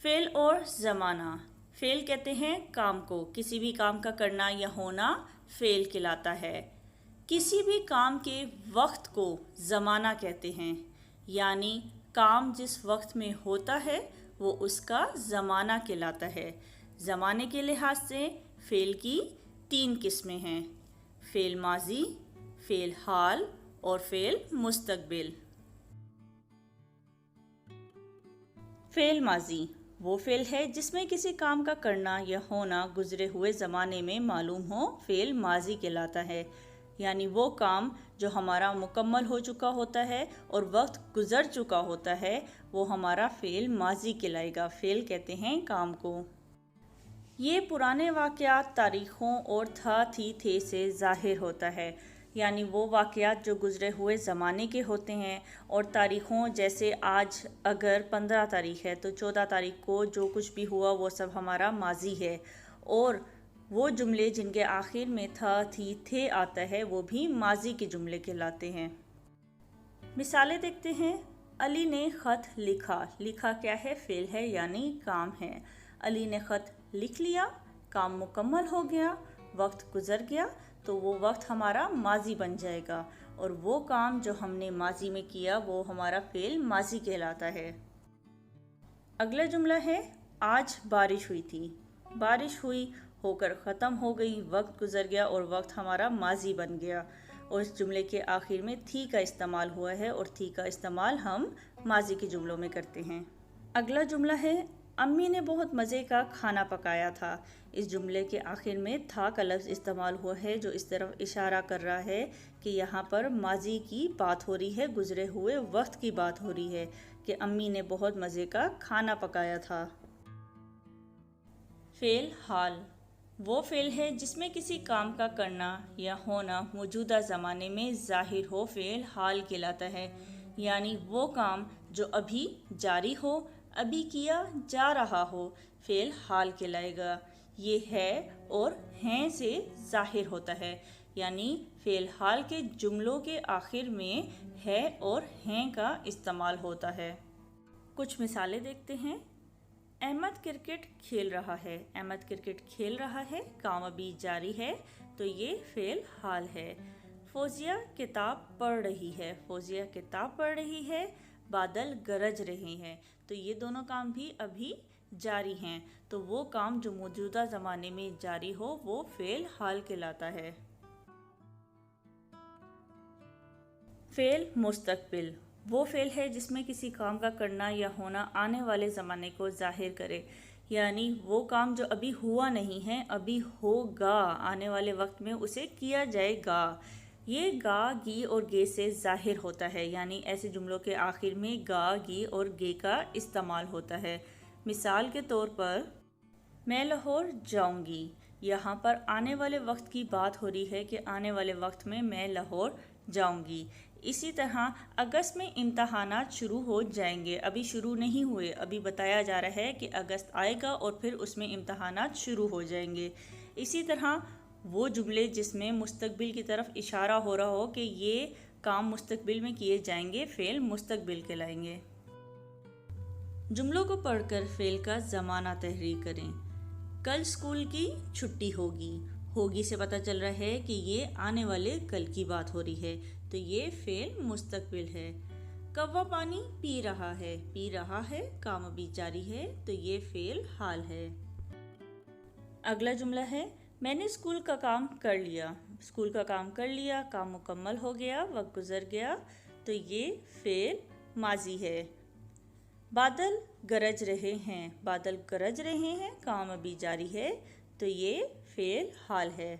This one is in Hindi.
फेल और ज़माना। फेल कहते हैं काम को, किसी भी काम का करना या होना फेल कहलाता है। किसी भी काम के वक्त को ज़माना कहते हैं, यानी काम जिस वक्त में होता है वो उसका ज़माना कहलाता है। ज़माने के लिहाज से फेल की 3 किस्में हैं: फेल माजी, फेल हाल और फेल मुस्तकबिल। फेल माजी वो फेल है जिसमें किसी काम का करना या होना गुजरे हुए ज़माने में मालूम हो, फेल माजी कहलाता है। यानी वो काम जो हमारा मुकम्मल हो चुका होता है और वक्त गुजर चुका होता है वो हमारा फेल माजी कहलाएगा। फेल कहते हैं काम को। ये पुराने वाक़यात, तारीख़ों और था थी थे से ज़ाहिर होता है, यानी वो वाक़यात जो गुज़रे हुए ज़माने के होते हैं। और तारीख़ों जैसे आज अगर 15 तारीख़ है तो 14 तारीख़ को जो कुछ भी हुआ वो सब हमारा माजी है। और वो जुमले जिनके आखिर में था थी थे आता है वो भी माजी के जुमले कहलाते हैं। मिसालें देखते हैं। अली ने ख़त लिखा। लिखा क्या है? फ़ेल है, यानी काम है। अली ने ख़त लिख लिया, काम मुकम्मल हो गया, वक्त गुज़र गया तो वो वक्त हमारा माजी बन जाएगा और वो काम जो हमने माजी में किया वो हमारा फ़ेल माजी कहलाता है। अगला जुमला है आज बारिश हुई थी। बारिश हुई होकर ख़त्म हो गई, वक्त गुज़र गया और वक्त हमारा माजी बन गया। और इस जुमले के आखिर में थी का इस्तेमाल हुआ है और थी का इस्तेमाल हम माजी के जुमलों में करते हैं। अगला जुमला है अम्मी ने बहुत मज़े का खाना पकाया था। इस जुमले के आखिर में था का लफ्ज़ इस्तेमाल हुआ है जो इस तरफ इशारा कर रहा है कि यहाँ पर माजी की बात हो रही है, गुज़रे हुए वक्त की बात हो रही है कि अम्मी ने बहुत मज़े का खाना पकाया था। फ़ेल हाल वो फ़ेल है जिसमें किसी काम का करना या होना मौजूदा ज़माने में ज़ाहिर हो, फ़ेल हाल कहलाता है। यानी वो काम जो अभी जारी हो, अभी किया जा रहा हो, फ़ेल हाल कहलाएगा। ये है और हैं से ज़ाहिर होता है, यानी फ़ेल हाल के जुमलों के आखिर में है और हैं का इस्तेमाल होता है। कुछ मिसालें देखते हैं। अहमद क्रिकेट खेल रहा है। अहमद क्रिकेट खेल रहा है, काम अभी जारी है तो ये फ़ेल हाल है। फ़ौजिया किताब पढ़ रही है। फ़ौजिया किताब पढ़ रही है, बादल गरज रहे हैं तो ये दोनों काम भी अभी जारी हैं तो वो काम जो मौजूदा ज़माने में जारी हो वो फ़ेल हाल कहलाता है। फ़ेल मुस्तकबिल वो फ़ेल है जिसमें किसी काम का करना या होना आने वाले ज़माने को ज़ाहिर करे, यानी वो काम जो अभी हुआ नहीं है अभी होगा, आने वाले वक्त में उसे किया जाएगा। ये गा, गी और गे से ज़ाहिर होता है, यानी ऐसे जुमलों के आखिर में गा, गी और गे का इस्तेमाल होता है। मिसाल के तौर पर मैं लाहौर जाऊंगी। यहाँ पर आने वाले वक्त की बात हो रही है कि आने वाले वक्त में मैं लाहौर जाऊंगी। इसी तरह अगस्त में इम्तहानात शुरू हो जाएंगे, अभी शुरू नहीं हुए, अभी बताया जा रहा है कि अगस्त आएगा और फिर उसमें इम्तहानात शुरू हो जाएंगे। इसी तरह वो जुमले जिसमें मुस्तकबिल की तरफ इशारा हो रहा हो कि ये काम मुस्तकबिल में किए जाएंगे, फ़ेल मुस्तकबिल कहलाएंगे। जुमलों को पढ़कर फ़ेल का ज़माना तहरीर करें। कल स्कूल की छुट्टी होगी। होगी से पता चल रहा है कि ये आने वाले कल की बात हो रही है तो ये फ़ेल मुस्तकबिल है। कौवा पानी पी रहा है। पी रहा है, काम अभी जारी है तो ये फ़ेल हाल है। अगला जुमला है मैंने स्कूल का काम कर लिया। स्कूल का काम कर लिया, काम मुकम्मल हो गया, वक्त गुजर गया तो ये फ़ेल माजी है। बादल गरज रहे हैं। बादल गरज रहे हैं, काम अभी जारी है तो ये फ़ेल हाल है।